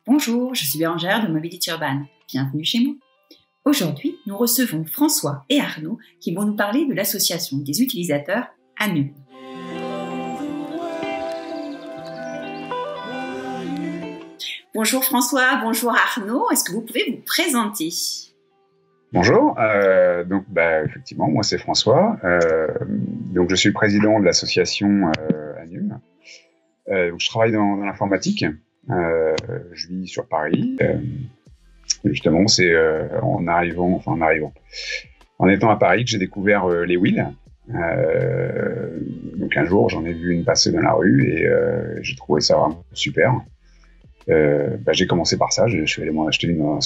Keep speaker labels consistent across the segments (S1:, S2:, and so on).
S1: Bonjour, je suis Bérangère de Mobility Urban. Bienvenue chez moi. Aujourd'hui, nous recevons François et Arnaud qui vont nous parler de l'association des utilisateurs ANUM. Bonjour François, bonjour Arnaud. Est-ce que vous pouvez vous présenter ?
S2: Bonjour, effectivement, moi c'est François. Donc je suis le président de l'association ANUM. Je travaille dans l'informatique. Je vis sur Paris. Justement, c'est en étant à Paris que j'ai découvert les wheels. Donc un jour, j'en ai vu une passer dans la rue et j'ai trouvé ça vraiment super. J'ai commencé par ça. Je suis allé m'en acheter une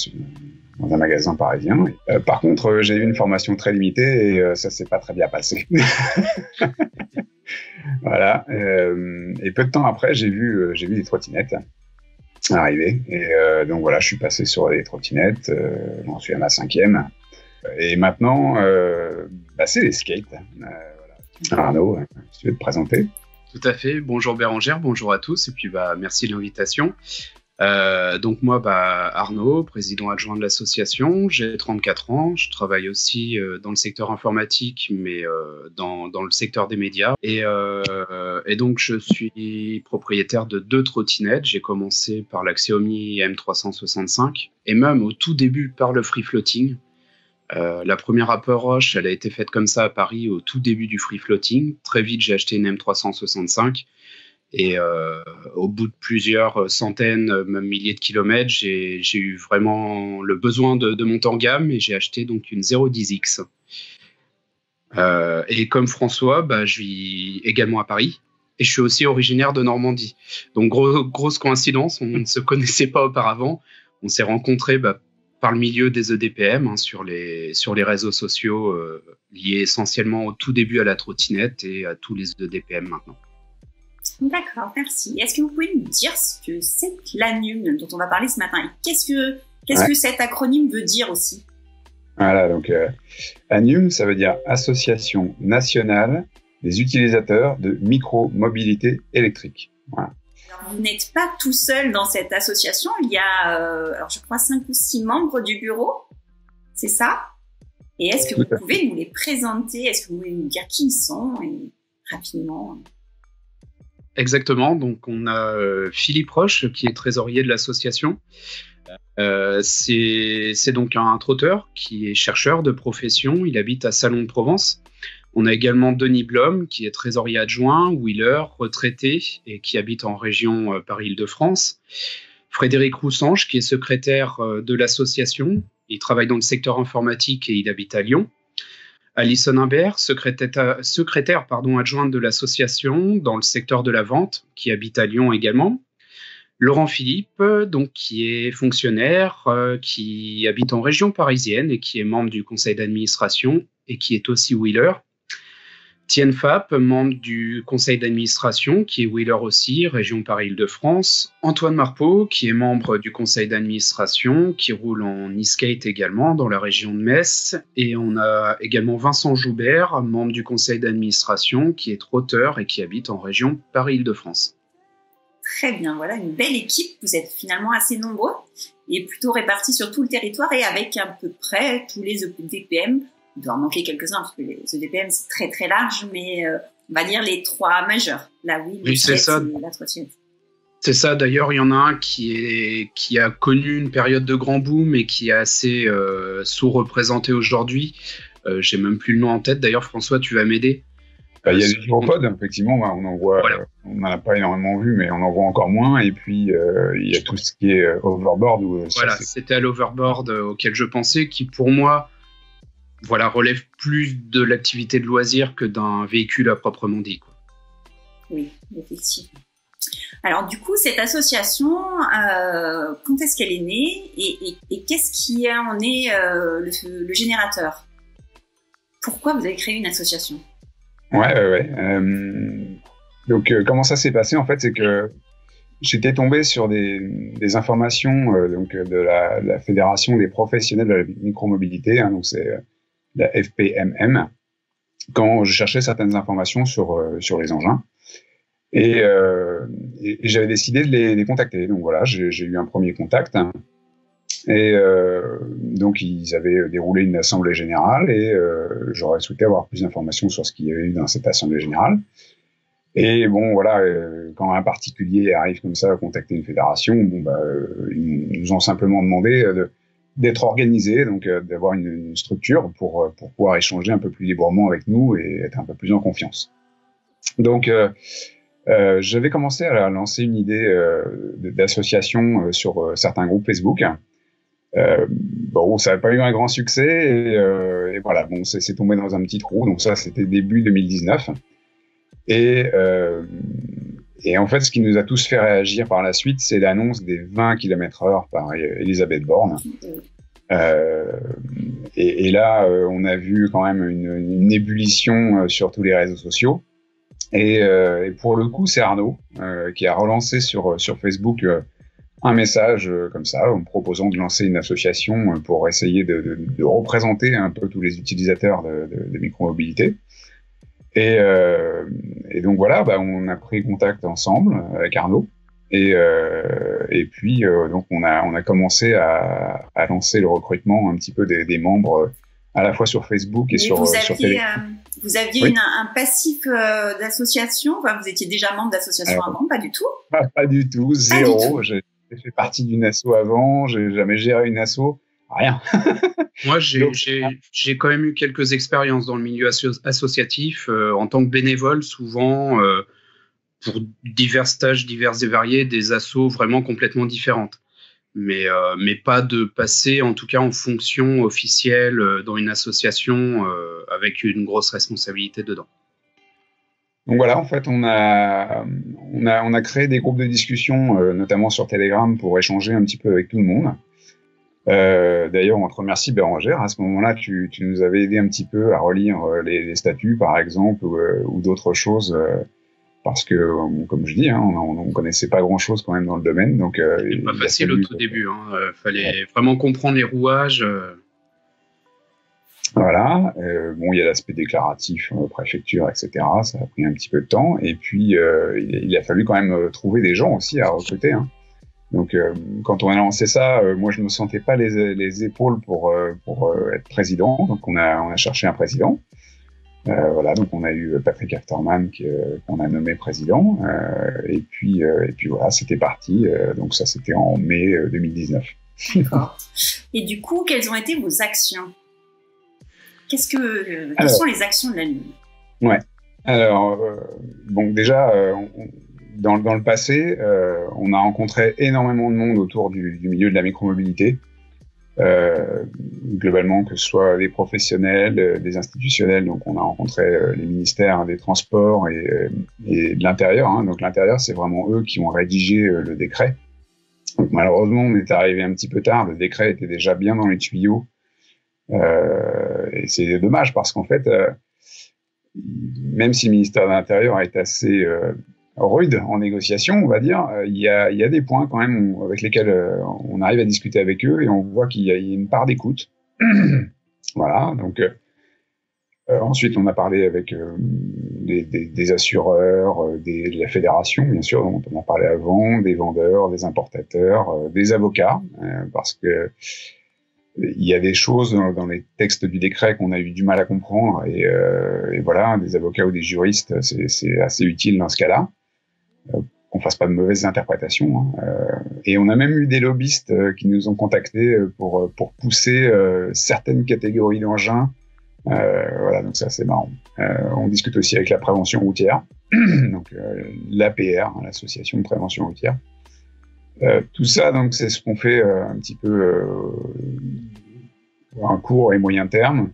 S2: dans un magasin parisien. Par contre, j'ai eu une formation très limitée et ça s'est pas très bien passé. Voilà. Et peu de temps après, j'ai vu des trottinettes arriver. Et donc voilà, je suis passé sur les trottinettes. J'en suis à ma 5e. Et maintenant, c'est les skates. Voilà. Arnaud, si tu veux te présenter.
S3: Tout à fait. Bonjour Bérangère, bonjour à tous. Et puis merci de l'invitation. Donc moi, Arnaud, président adjoint de l'association, j'ai 34 ans, je travaille aussi dans le secteur informatique, mais dans le secteur des médias. Et donc je suis propriétaire de 2 trottinettes. J'ai commencé par la Xiaomi M365 et même au tout début par le free floating. La première approche, elle a été faite comme ça à Paris au tout début du free floating. Très vite, j'ai acheté une M365. Et au bout de plusieurs centaines, même milliers de kilomètres, j'ai eu vraiment le besoin de monter en gamme et j'ai acheté donc une 010X. Et comme François, je vis également à Paris et je suis aussi originaire de Normandie. Donc grosse coïncidence, on ne se connaissait pas auparavant. On s'est rencontrés par le milieu des EDPM sur les réseaux sociaux liés essentiellement au tout début à la trottinette et à tous les EDPM maintenant.
S1: D'accord, merci. Est-ce que vous pouvez nous dire ce que c'est que l'ANUM dont on va parler ce matin et qu'est-ce que cet acronyme veut dire aussi ?
S2: Voilà, donc ANUM, ça veut dire Association nationale des utilisateurs de micro-mobilité électrique. Voilà.
S1: Alors, vous n'êtes pas tout seul dans cette association. Il y a, je crois, 5 ou 6 membres du bureau. C'est ça ? Et est-ce que vous pouvez nous les présenter ? Est-ce que vous pouvez nous dire qui ils sont et rapidement ?
S3: Exactement, donc on a Philippe Roche qui est trésorier de l'association. C'est donc un trotteur qui est chercheur de profession, il habite à Salon de Provence. On a également Denis Blom qui est trésorier adjoint, wheeler, retraité et qui habite en région Paris-Île-de-France. Frédéric Roussange qui est secrétaire de l'association, il travaille dans le secteur informatique et il habite à Lyon. Alison Imbert, secrétaire adjointe de l'association dans le secteur de la vente, qui habite à Lyon également. Laurent Philippe, donc, qui est fonctionnaire, qui habite en région parisienne et qui est membre du conseil d'administration et qui est aussi wheeler. Tienne Fap, membre du conseil d'administration, qui est wheeler aussi, région Paris-Île-de-France. Antoine Marpeau, qui est membre du conseil d'administration, qui roule en e-skate également dans la région de Metz. Et on a également Vincent Joubert, membre du conseil d'administration, qui est trotteur et qui habite en région Paris-Île-de-France.
S1: Très bien, voilà une belle équipe. Vous êtes finalement assez nombreux et plutôt répartis sur tout le territoire et avec à peu près tous les EDPM. Il doit en manquer quelques-uns parce que les EDPM c'est très très large, mais on va dire les 3 majeurs, la wheel,
S3: oui, c'est ça.
S1: La trottinette.
S3: C'est ça, d'ailleurs il y en a un qui a connu une période de grand boom et qui est assez sous-représenté aujourd'hui. J'ai même plus le nom en tête, d'ailleurs François tu vas m'aider.
S2: Il y a les gyropodes, effectivement, on en voit, voilà. On n'en a pas énormément vu, mais on en voit encore moins. Et puis, il y a tout ce qui est overboard.
S3: Voilà, c'était à l'overboard auquel je pensais, qui pour moi, relève plus de l'activité de loisir que d'un véhicule à proprement dit, quoi.
S1: Oui, effectivement. Alors du coup, cette association, quand est-ce qu'elle est née et qu'est-ce qui en est le générateur ? Pourquoi vous avez créé une association ?
S2: Ouais. Donc, comment ça s'est passé, en fait, c'est que j'étais tombé sur des informations de la Fédération des professionnels de la micromobilité, donc c'est la FPMM, quand je cherchais certaines informations sur les engins. Et j'avais décidé de les contacter. Donc voilà, j'ai eu un premier contact. Et donc ils avaient déroulé une assemblée générale et j'aurais souhaité avoir plus d'informations sur ce qu'il y avait eu dans cette assemblée générale. Et bon voilà, quand un particulier arrive comme ça à contacter une fédération, ils nous ont simplement demandé d'être organisé, donc d'avoir une structure pour pouvoir échanger un peu plus librement avec nous et être un peu plus en confiance. Donc j'avais commencé à lancer une idée d'association sur certains groupes Facebook. Bon, ça n'a pas eu un grand succès et voilà, bon, c'est tombé dans un petit trou. Donc ça, c'était début 2019. Et en fait, ce qui nous a tous fait réagir par la suite, c'est l'annonce des 20 km/h par Elisabeth Borne. Et là, on a vu quand même une ébullition sur tous les réseaux sociaux. Et pour le coup, c'est Arnaud qui a relancé sur Facebook un message comme ça, en me proposant de lancer une association pour essayer de représenter un peu tous les utilisateurs de micromobilité. Et donc voilà, on a pris contact ensemble avec Arnaud. Et puis donc on a commencé à lancer le recrutement un petit peu des membres à la fois sur Facebook et sur Telegram.
S1: Vous aviez oui. un passif d'association, enfin, vous étiez déjà membre d'association avant, pas du tout?
S2: Pas du tout, zéro. J'ai fait partie d'une asso avant, j'ai jamais géré une asso, rien.
S3: Moi, j'ai quand même eu quelques expériences dans le milieu associatif en tant que bénévole, souvent pour divers stages divers et variés, des assos vraiment complètement différentes. Mais pas de passer, en tout cas, en fonction officielle dans une association avec une grosse responsabilité dedans.
S2: Donc voilà, en fait, on a créé des groupes de discussion, notamment sur Telegram, pour échanger un petit peu avec tout le monde. D'ailleurs, on te remercie, Bérangère. À ce moment-là, tu nous avais aidé un petit peu à relire les statuts, par exemple, ou d'autres choses. Parce que, comme je dis, on connaissait pas grand-chose quand même dans le domaine. Donc,
S3: c'était pas facile au tout début. Fallait vraiment comprendre les rouages.
S2: Voilà. Bon, il y a l'aspect déclaratif, préfecture, etc. Ça a pris un petit peu de temps. Et puis, il a fallu quand même trouver des gens aussi à recruter. Donc, quand on a lancé ça, moi, je me sentais pas les épaules pour être président. Donc, on a cherché un président. Voilà, donc on a eu Patrick Afterman qu'on a nommé président, et puis voilà, c'était parti. Donc ça, c'était en mai 2019.
S1: D'accord. Et du coup, quelles ont été vos actions? Quelles sont les actions de la Lune?
S2: Ouais. Alors, bon, déjà, dans le passé, on a rencontré énormément de monde autour du milieu de la micromobilité. Globalement, que ce soit des professionnels, des institutionnels, donc on a rencontré les ministères des Transports et de l'Intérieur. Donc l'Intérieur, c'est vraiment eux qui ont rédigé le décret. Donc malheureusement, on est arrivé un petit peu tard. Le décret était déjà bien dans les tuyaux. Et c'est dommage parce qu'en fait, même si le ministère de l'Intérieur est assez rude en négociation, on va dire, il y a des points quand même avec lesquels on arrive à discuter avec eux et on voit qu'il y a une part d'écoute. Voilà, donc ensuite on a parlé avec des assureurs, de la fédération, bien sûr, dont on a parlé avant, des vendeurs, des importateurs, des avocats, parce que il y a des choses dans les textes du décret qu'on a eu du mal à comprendre et voilà, des avocats ou des juristes, c'est assez utile dans ce cas-là. Qu'on fasse pas de mauvaises interprétations. Et on a même eu des lobbyistes qui nous ont contactés pour pousser certaines catégories d'engins. Voilà, donc ça c'est marrant. On discute aussi avec la prévention routière, donc l'APR, l'association de prévention routière. Tout ça, donc c'est ce qu'on fait un petit peu à court et moyen terme.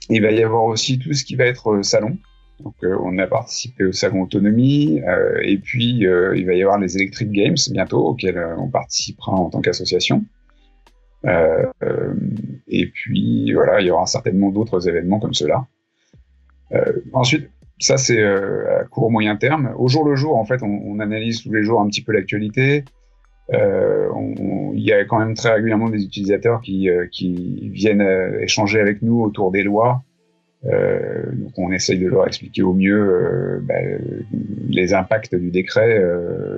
S2: Il va y avoir aussi tout ce qui va être salon. Donc, on a participé au salon autonomie, et puis il va y avoir les Electric Games bientôt, auxquels on participera en tant qu'association. Et puis voilà, il y aura certainement d'autres événements comme ceux-là. Ensuite, ça c'est à court moyen terme. Au jour le jour, en fait, on analyse tous les jours un petit peu l'actualité. Il y a quand même très régulièrement des utilisateurs qui viennent échanger avec nous autour des lois. Donc on essaye de leur expliquer au mieux les impacts du décret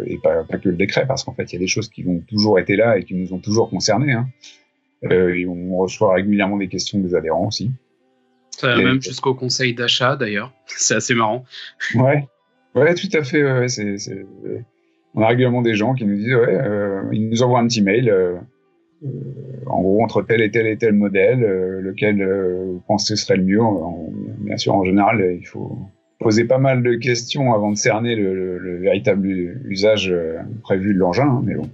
S2: et pas que le décret, parce qu'en fait il y a des choses qui ont toujours été là et qui nous ont toujours concernés. Hein. Et on reçoit régulièrement des questions des adhérents aussi.
S3: Ça va même jusqu'au conseil d'achat d'ailleurs. C'est assez marrant.
S2: Ouais, tout à fait. Ouais, on a régulièrement des gens qui nous disent ils nous envoient un petit mail. En gros, entre tel et tel modèle, lequel vous pensez serait le mieux. Bien sûr, en général, il faut poser pas mal de questions avant de cerner le véritable usage prévu de l'engin, hein, mais bon.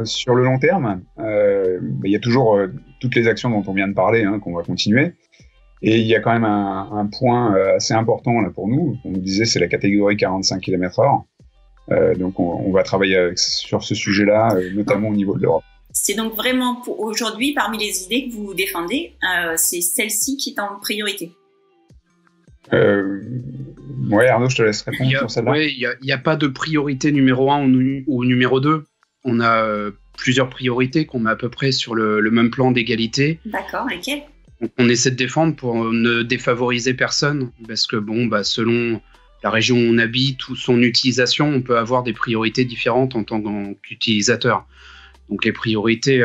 S2: Sur le long terme, il y a toujours toutes les actions dont on vient de parler, hein, qu'on va continuer. Et il y a quand même un point assez important là pour nous. On nous disait, c'est la catégorie 45 km/h. Donc on va travailler sur ce sujet-là, notamment au niveau de l'Europe.
S1: C'est donc vraiment pour aujourd'hui, parmi les idées que vous défendez, c'est celle-ci qui est en priorité.
S2: Ouais, Arnaud, je te laisse répondre sur celle-là.
S3: Oui, il n'y a pas de priorité numéro 1 ou numéro 2. On a plusieurs priorités qu'on met à peu près sur le même plan d'égalité.
S1: D'accord, lesquelles ?
S3: On essaie de défendre pour ne défavoriser personne, parce que selon la région où on habite ou son utilisation, on peut avoir des priorités différentes en tant qu'utilisateur. Donc les priorités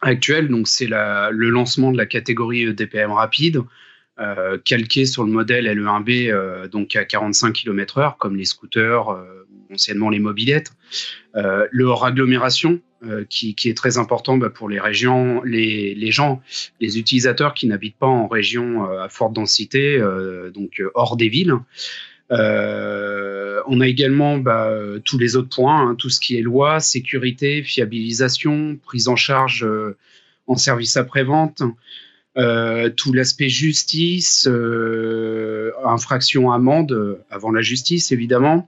S3: actuelles, donc c'est le lancement de la catégorie DPM rapide, calquée sur le modèle LE1B, donc à 45 km/h, comme les scooters, anciennement les mobylettes. Le hors agglomération, qui est très important pour les régions, les gens, les utilisateurs qui n'habitent pas en région à forte densité, donc hors des villes. On a également tous les autres points, hein, tout ce qui est loi, sécurité, fiabilisation, prise en charge en service après-vente, tout l'aspect justice, infraction, amende, avant la justice évidemment.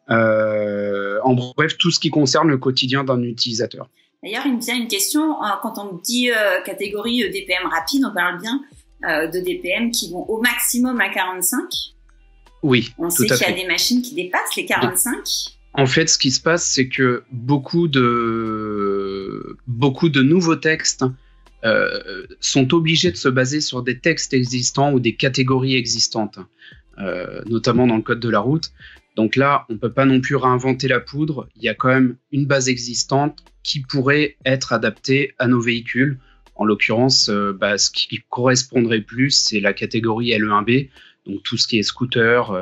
S3: En bref, tout ce qui concerne le quotidien d'un utilisateur.
S1: D'ailleurs, il me vient une question, quand on dit catégorie DPM rapide, on parle bien de DPM qui vont au maximum à 45.
S3: Oui,
S1: on sait qu'il y a des machines qui dépassent les 45.
S3: En fait, ce qui se passe, c'est que beaucoup de nouveaux textes sont obligés de se baser sur des textes existants ou des catégories existantes, notamment dans le code de la route. Donc là, on ne peut pas non plus réinventer la poudre. Il y a quand même une base existante qui pourrait être adaptée à nos véhicules. En l'occurrence, ce qui correspondrait plus, c'est la catégorie LE1B, donc tout ce qui est scooter,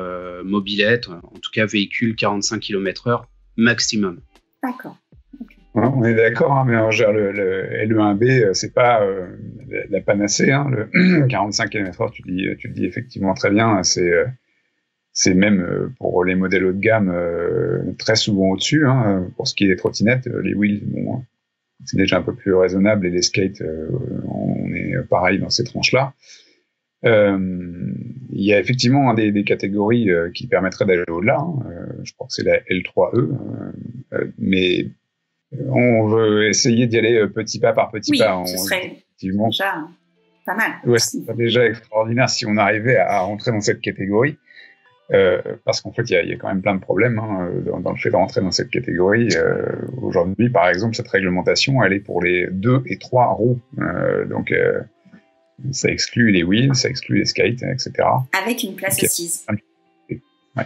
S3: mobilette, en tout cas véhicule 45 km/h maximum.
S1: D'accord. Okay.
S2: Ouais, on est d'accord, hein, mais le LE1B, c'est pas la panacée. Hein, le 45 km/h, tu le dis effectivement très bien, c'est même pour les modèles haut de gamme très souvent au-dessus. Hein, pour ce qui est des trottinettes, les wheels, bon, c'est déjà un peu plus raisonnable, et les skates, on est pareil dans ces tranches-là. Il y a effectivement des catégories qui permettraient d'aller au-delà. Hein. Je crois que c'est la L3E, mais on veut essayer d'y aller petit pas par petit pas.
S1: Ce serait déjà pas mal.
S2: Ouais, c'est déjà extraordinaire si on arrivait à rentrer dans cette catégorie. Parce qu'en fait, il y a quand même plein de problèmes dans le fait de rentrer dans cette catégorie. Aujourd'hui, par exemple, cette réglementation, elle est pour les 2 et 3 roues. Donc, ça exclut les wheels, ça exclut les skates, etc. Avec
S1: une place assise.
S2: Ouais.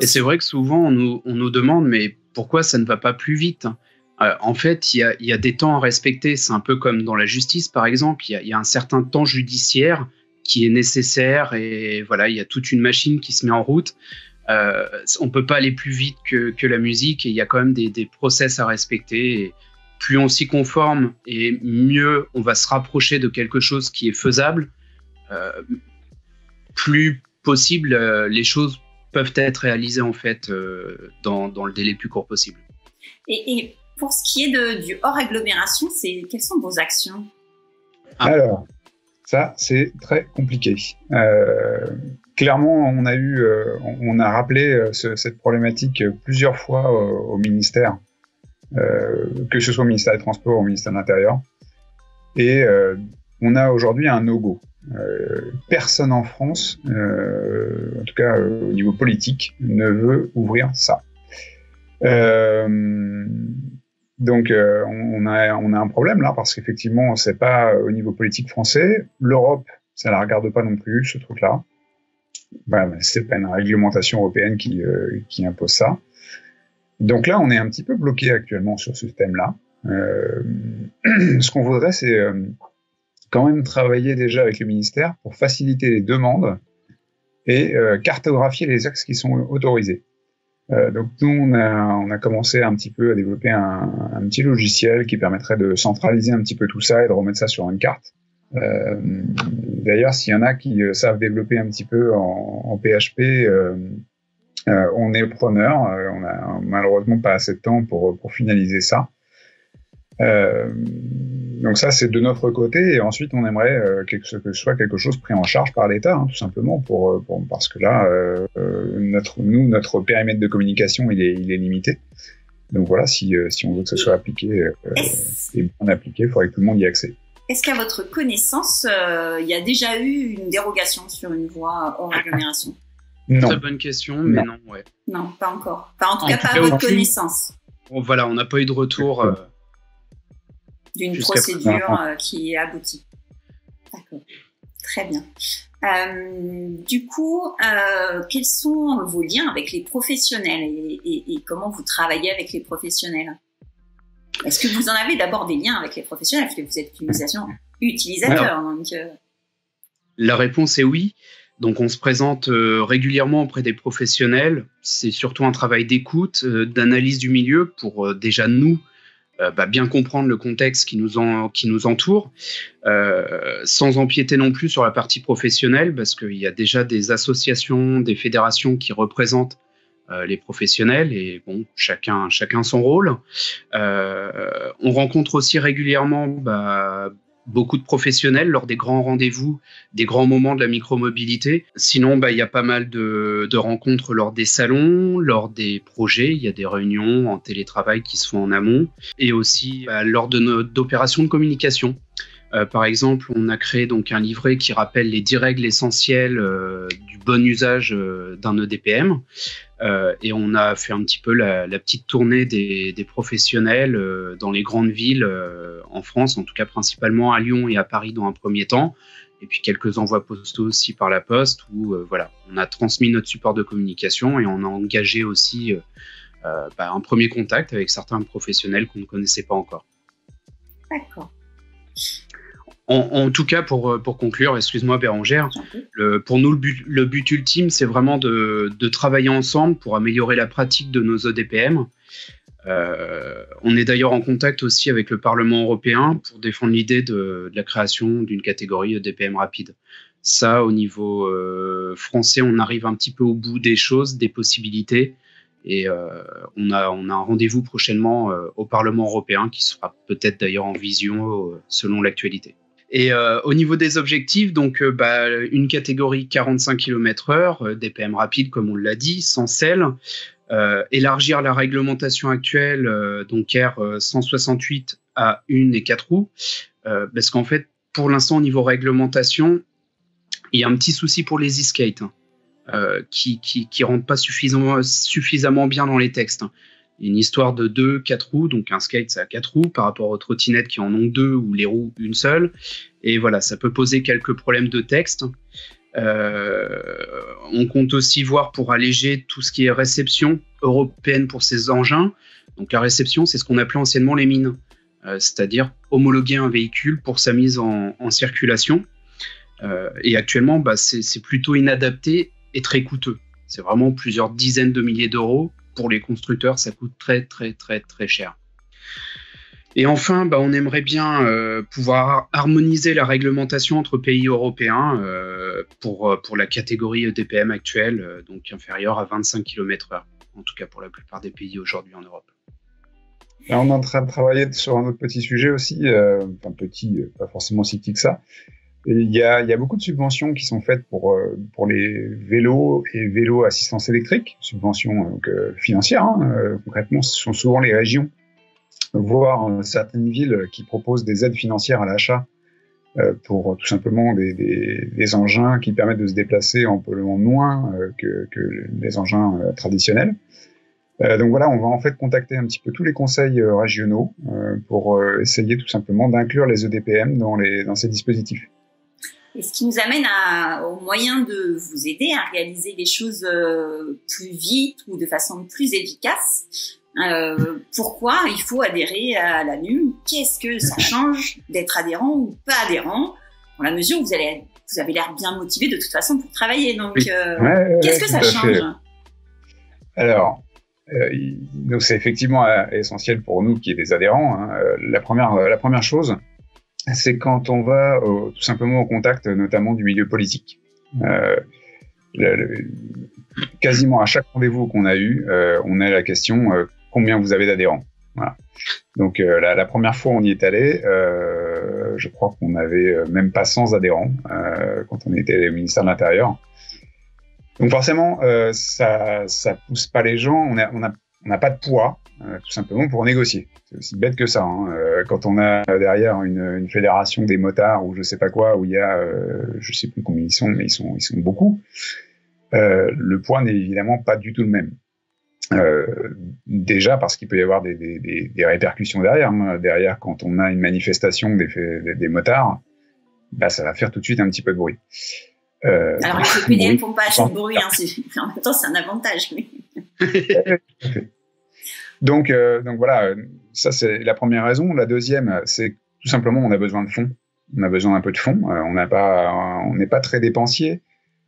S3: Et c'est vrai que souvent, on nous demande, mais pourquoi ça ne va pas plus vite ? En fait, il y a des temps à respecter. C'est un peu comme dans la justice, par exemple. Il y a un certain temps judiciaire qui est nécessaire, et voilà, il y a toute une machine qui se met en route. On peut pas aller plus vite que la musique, et il y a quand même des process à respecter. Et plus on s'y conforme, et mieux on va se rapprocher de quelque chose qui est faisable, plus possible les choses peuvent être réalisées en fait dans le délai le plus court possible.
S1: Et pour ce qui est du hors agglomération, quelles sont vos actions ?
S2: Alors, ça, c'est très compliqué. Clairement, on a rappelé cette problématique plusieurs fois au ministère, que ce soit au ministère des Transports ou au ministère de l'Intérieur. Et on a aujourd'hui un no-go. Personne en France, en tout cas au niveau politique, ne veut ouvrir ça. Donc on a un problème là, parce qu'effectivement c'est pas au niveau politique français. L'Europe, ça la regarde pas non plus, ce truc-là. C'est pas une réglementation européenne qui impose ça. Donc là, on est un petit peu bloqué actuellement sur ce thème-là. Ce qu'on voudrait, c'est quand même travailler déjà avec le ministère pour faciliter les demandes et cartographier les axes qui sont autorisés. Donc nous, on a commencé un petit peu à développer un petit logiciel qui permettrait de centraliser un petit peu tout ça et de remettre ça sur une carte. D'ailleurs, s'il y en a qui savent développer un petit peu en PHP, on est preneur. On a malheureusement pas assez de temps pour finaliser ça. Donc ça, c'est de notre côté. Et ensuite, on aimerait que ce soit quelque chose pris en charge par l'État, tout simplement, parce que là, notre périmètre de communication, il est limité. Donc voilà, si on veut que ce soit appliqué et bien appliqué, il faudrait que tout le monde y ait accès.
S1: Est-ce qu'à votre connaissance, il y a déjà eu une dérogation sur une voie hors agglomération?
S2: Non.
S3: Très bonne question, mais non, ouais.
S1: Non, pas encore. Enfin, en tout cas, pas à votre connaissance.
S3: Voilà, on n'a pas eu de retour
S1: d'une procédure qui est aboutie. D'accord. Très bien. Du coup, quels sont vos liens avec les professionnels et comment vous travaillez avec les professionnels? Est-ce que vous en avez d'abord des liens avec les professionnels parce que vous êtes utilisateur donc,
S3: La réponse est oui. Donc on se présente régulièrement auprès des professionnels. C'est surtout un travail d'écoute, d'analyse du milieu pour déjà nous bien comprendre le contexte qui nous entoure, sans empiéter non plus sur la partie professionnelle, parce qu'il y a déjà des associations, des fédérations qui représentent les professionnels, et bon, chacun son rôle. On rencontre aussi régulièrement beaucoup de professionnels lors des grands rendez-vous, des grands moments de la micromobilité. Sinon, il y a pas mal de rencontres lors des salons, lors des projets. Il y a des réunions en télétravail qui se font en amont, et aussi lors d'opérations de communication. Par exemple, on a créé donc un livret qui rappelle les 10 règles essentielles du bon usage d'un EDPM. Et on a fait un petit peu la petite tournée des professionnels dans les grandes villes en France, en tout cas principalement à Lyon et à Paris dans un premier temps, et puis quelques envois postaux aussi par la poste où on a transmis notre support de communication et on a engagé aussi un premier contact avec certains professionnels qu'on ne connaissait pas encore.
S1: D'accord.
S3: En tout cas, pour conclure, excuse-moi Bérangère, pour nous le but ultime, c'est vraiment de travailler ensemble pour améliorer la pratique de nos EDPM. On est d'ailleurs en contact aussi avec le Parlement européen pour défendre l'idée de la création d'une catégorie EDPM rapide. Ça, au niveau français, on arrive un petit peu au bout des choses, des possibilités. Et on a un rendez-vous prochainement au Parlement européen qui sera peut-être d'ailleurs en vision selon l'actualité. Et au niveau des objectifs, donc une catégorie 45 km/h, DPM rapide comme on l'a dit, sans selle, élargir la réglementation actuelle, donc R 168 à 1 et 4 roues, parce qu'en fait, pour l'instant, au niveau réglementation, il y a un petit souci pour les e-skates qui rentrent pas suffisamment bien dans les textes. Une histoire de 2-4 roues, donc un skate ça a 4 roues par rapport aux trottinettes qui en ont 2 ou les roues une seule, et voilà, ça peut poser quelques problèmes de texte. On compte aussi voir pour alléger tout ce qui est réception européenne pour ces engins. Donc la réception, c'est ce qu'on appelait anciennement les mines, c'est-à-dire homologuer un véhicule pour sa mise en circulation. Et actuellement, c'est plutôt inadapté et très coûteux. C'est vraiment plusieurs dizaines de milliers d'euros. Pour les constructeurs, ça coûte très, très, très, très cher. Et enfin, on aimerait bien pouvoir harmoniser la réglementation entre pays européens pour la catégorie EDPM actuelle, donc inférieure à 25 km/h, en tout cas pour la plupart des pays aujourd'hui en Europe.
S2: Là, on est en train de travailler sur un autre petit sujet aussi, pas forcément si petit que ça. Il y a beaucoup de subventions qui sont faites pour les vélos et vélos assistance électrique, subventions financières. Concrètement, ce sont souvent les régions, voire certaines villes qui proposent des aides financières à l'achat pour tout simplement des engins qui permettent de se déplacer en polluant moins que les engins traditionnels. Donc voilà, on va en fait contacter un petit peu tous les conseils régionaux pour essayer tout simplement d'inclure les EDPM dans ces dispositifs.
S1: Et ce qui nous amène au moyen de vous aider à réaliser les choses plus vite ou de façon plus efficace. Pourquoi il faut adhérer à l'ANUM? Qu'est-ce que ça change d'être adhérent ou pas adhérent? Dans la mesure où vous avez l'air bien motivé de toute façon pour travailler. Donc, qu'est-ce que ça change?
S2: Alors, donc c'est effectivement essentiel pour nous qui est des adhérents. Hein. La première chose, c'est quand on va tout simplement au contact, notamment du milieu politique. Quasiment à chaque rendez-vous qu'on a eu, on a la question combien vous avez d'adhérents. Voilà. Donc la première fois on y est allé, je crois qu'on avait même pas 100 adhérents quand on était au ministère de l'Intérieur. Donc forcément, ça pousse pas les gens. On n'a pas de poids, tout simplement pour négocier. C'est aussi bête que ça. Hein. Quand on a derrière une fédération des motards ou je sais pas quoi, où il y a, je sais plus combien ils sont, mais ils sont beaucoup. Le poids n'est évidemment pas du tout le même. Déjà parce qu'il peut y avoir des répercussions derrière. Hein. Derrière, quand on a une manifestation des motards, bah ça va faire tout de suite un petit peu de bruit.
S1: Alors les PDM font pas assez de bruit, hein, en même temps c'est un avantage. Mais...
S2: donc voilà, ça c'est la première raison. La deuxième, c'est tout simplement on a besoin de fonds. On a besoin d'un peu de fonds. On n'est pas très dépensier,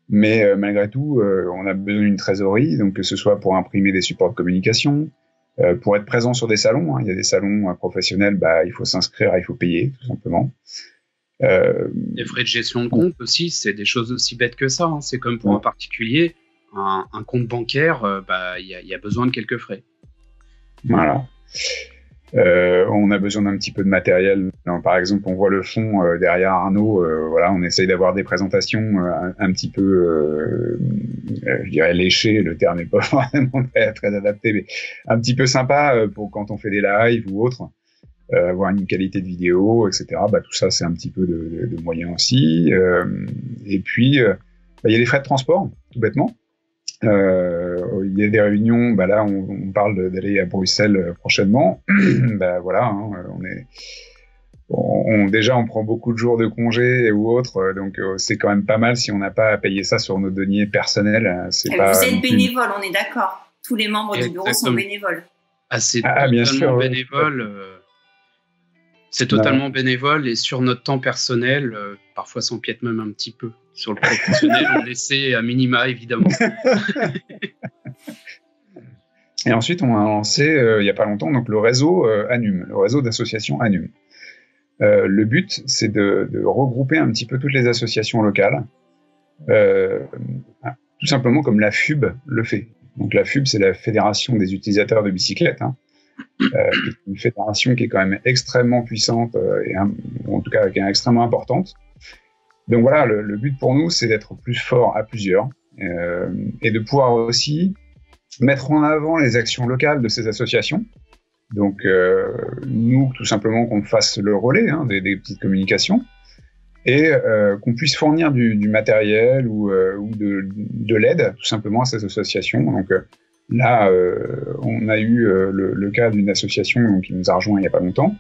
S2: mais malgré tout, on a besoin d'une trésorerie, donc que ce soit pour imprimer des supports de communication, pour être présent sur des salons. Hein. Il y a des salons professionnels, bah il faut s'inscrire, il faut payer tout simplement.
S3: Les frais de gestion de compte aussi, c'est des choses aussi bêtes que ça. Hein. C'est comme pour un particulier, un compte bancaire, il y a besoin de quelques frais.
S2: Voilà. On a besoin d'un petit peu de matériel. Donc, par exemple, on voit le fond derrière Arnaud. Voilà, on essaye d'avoir des présentations un petit peu, je dirais léchées. Le terme n'est pas vraiment très adapté, mais un petit peu sympa pour quand on fait des lives ou autres. Avoir une qualité de vidéo, etc. Bah, tout ça, c'est un petit peu de moyens aussi. Et puis, il y a les frais de transport, tout bêtement. Il y a des réunions. Bah là, on parle d'aller à Bruxelles prochainement. Bah voilà, hein, déjà, on prend beaucoup de jours de congé ou autre, donc c'est quand même pas mal si on n'a pas à payer ça sur nos deniers personnels.
S1: Vous êtes bénévole, on est d'accord. Tous les membres du bureau sont bénévoles.
S3: C'est bien sûr, bénévole. C'est totalement bénévole et sur notre temps personnel, parfois ça empiète même un petit peu. Sur le professionnel, on laissait à minima, évidemment.
S2: Et ensuite, on a lancé, il n'y a pas longtemps, donc le réseau ANUM, le réseau d'associations ANUM. Le but, c'est de regrouper un petit peu toutes les associations locales, tout simplement comme la FUB le fait. Donc la FUB, c'est la Fédération des utilisateurs de bicyclettes, hein. Une fédération qui est quand même extrêmement puissante et en tout cas qui est extrêmement importante. Donc voilà, le but pour nous, c'est d'être plus fort à plusieurs et de pouvoir aussi mettre en avant les actions locales de ces associations. Donc nous, tout simplement, qu'on fasse le relais des petites communications et qu'on puisse fournir du matériel ou de l'aide tout simplement à ces associations. Donc là, on a eu le cas d'une association qui nous a rejoint il n'y a pas longtemps.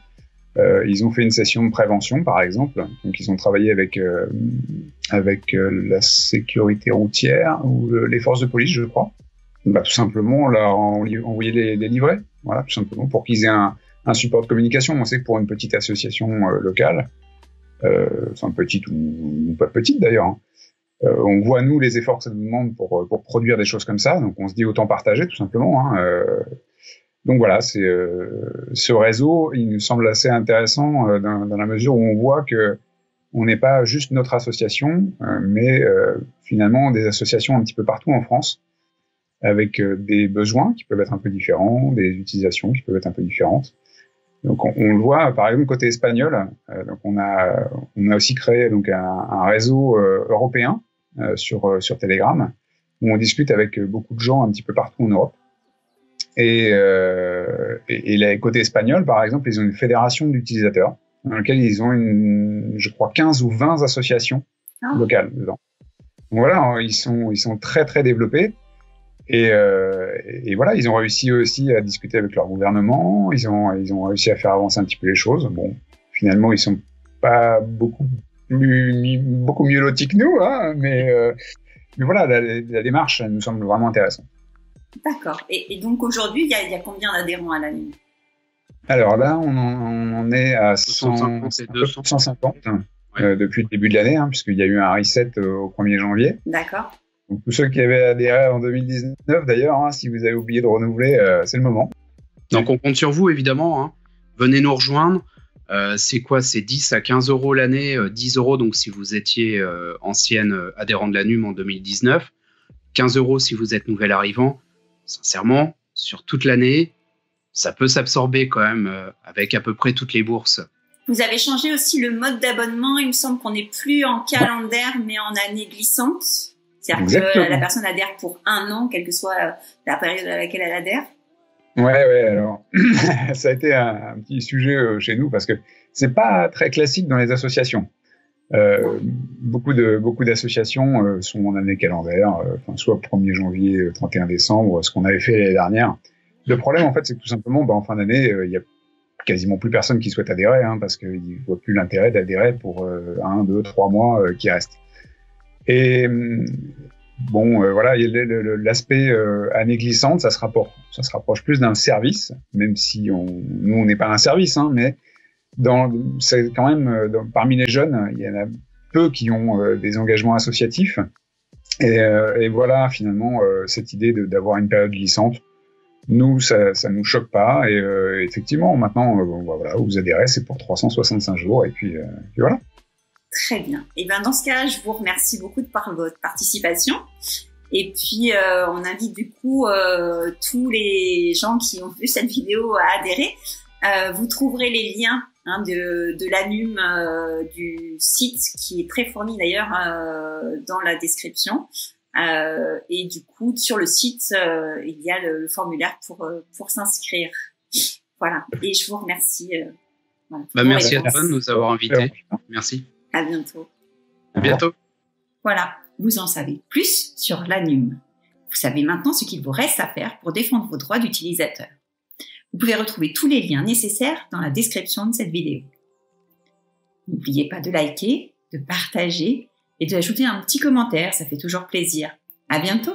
S2: Ils ont fait une session de prévention, par exemple. Donc, ils ont travaillé avec la sécurité routière ou les forces de police, je crois. Bah, tout simplement, on leur a envoyé les livrets, voilà, tout simplement, pour qu'ils aient un support de communication. On sait que pour une petite association locale, enfin petite ou pas petite d'ailleurs, hein, on voit, nous, les efforts que ça nous demande pour produire des choses comme ça. Donc, on se dit autant partager, tout simplement. Hein. Donc, voilà, ce réseau, il nous semble assez intéressant dans la mesure où on voit que on n'est pas juste notre association, mais finalement des associations un petit peu partout en France, avec des besoins qui peuvent être un peu différents, des utilisations qui peuvent être un peu différentes. Donc, on le voit, par exemple, côté espagnol. Donc, on a aussi créé donc un réseau européen sur Telegram, où on discute avec beaucoup de gens un petit peu partout en Europe. Et côté espagnol, par exemple, ils ont une fédération d'utilisateurs dans laquelle ils ont je crois, 15 ou 20 associations locales dedans. Donc voilà, ils sont très très développés. Et voilà, ils ont réussi aussi à discuter avec leur gouvernement. Ils ont réussi à faire avancer un petit peu les choses. Bon, finalement, ils sont pas beaucoup beaucoup mieux lotis que nous, hein, mais voilà, la démarche nous semble vraiment intéressante.
S1: D'accord. Et donc aujourd'hui, il y a combien d'adhérents à l'ANUM?
S2: Alors là, on en est à
S3: 150 et 200.
S2: 150 depuis le début de l'année, hein, puisqu'il y a eu un reset au 1er janvier.
S1: D'accord.
S2: Donc, tous ceux qui avaient adhéré en 2019, d'ailleurs, hein, si vous avez oublié de renouveler, c'est le moment.
S3: Donc on compte sur vous, évidemment. Hein. Venez nous rejoindre. C'est quoi? C'est 10 à 15 euros l'année, 10 euros donc si vous étiez ancienne adhérent de l'ANUM en 2019, 15 euros si vous êtes nouvel arrivant. Sincèrement, sur toute l'année, ça peut s'absorber quand même avec à peu près toutes les bourses.
S1: Vous avez changé aussi le mode d'abonnement. Il me semble qu'on n'est plus en calendaire, mais en année glissante. C'est-à-dire que la personne adhère pour 1 an, quelle que soit la période à laquelle elle adhère.
S2: Ouais, alors, ça a été un petit sujet chez nous parce que c'est pas très classique dans les associations. Beaucoup d'associations sont en année calendaire, soit 1er janvier, 31 décembre, ce qu'on avait fait l'année dernière. Le problème, en fait, c'est que tout simplement, en fin d'année, il y a quasiment plus personne qui souhaite adhérer, hein, parce qu'ils ne voient plus l'intérêt d'adhérer pour 1, 2, 3 mois qui restent. Et voilà, l'aspect année glissante, ça se rapproche plus d'un service, même si nous, on n'est pas un service, hein, mais c'est quand même, parmi les jeunes, il y en a peu qui ont des engagements associatifs. Et voilà, finalement, cette idée d'avoir une période glissante, nous, ça nous choque pas. Et effectivement, maintenant, voilà, vous adhérez, c'est pour 365 jours. Et puis voilà.
S1: Très bien. Et bien, dans ce cas, je vous remercie beaucoup de votre participation. Et puis, on invite du coup tous les gens qui ont vu cette vidéo à adhérer. Vous trouverez les liens de l'ANUM, du site qui est très fourni d'ailleurs dans la description. Et du coup, sur le site, il y a le formulaire pour s'inscrire. Voilà. Et je vous remercie. Voilà,
S3: merci à toi de nous avoir invités. Merci.
S1: À bientôt.
S3: À bientôt.
S1: Voilà. Vous en savez plus sur l'ANUM. Vous savez maintenant ce qu'il vous reste à faire pour défendre vos droits d'utilisateur. Vous pouvez retrouver tous les liens nécessaires dans la description de cette vidéo. N'oubliez pas de liker, de partager et d'ajouter un petit commentaire, ça fait toujours plaisir. À bientôt!